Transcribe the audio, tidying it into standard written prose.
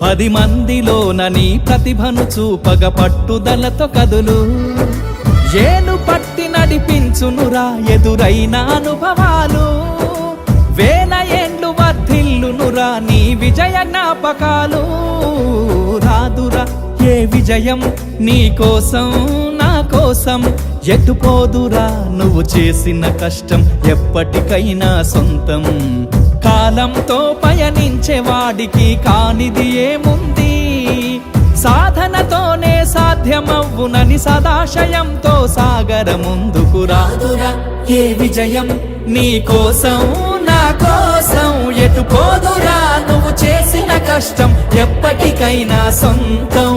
10 మందిలోన నీ ప్రతిభను చూపగ పట్టుదలతో కదులు. ఏలు పట్టి నడిపించునురా ఎదురైన అనుభవాలు. వేల ఏండ్లు వర్ధిల్లునురా నీ విజయ జ్ఞాపకాలు. రాదురా ఏ విజయం నీ కోసం నా కోసం. ఎటుపోదురా నువ్వు చేసిన కష్టం ఎప్పటికైనా సొంతం. కాలంతో పయనించే వాడికి కానిది ఏముంది. సాధనతోనే సాధ్యమవ్వునని సదాశయంతో సాగర ముందుకు. రాదురా ఏ విజయం నీ కోసం నా కోసం. ఎటుపోదురా నువ్వు చేసిన కష్టం ఎప్పటికైనా సొంతం.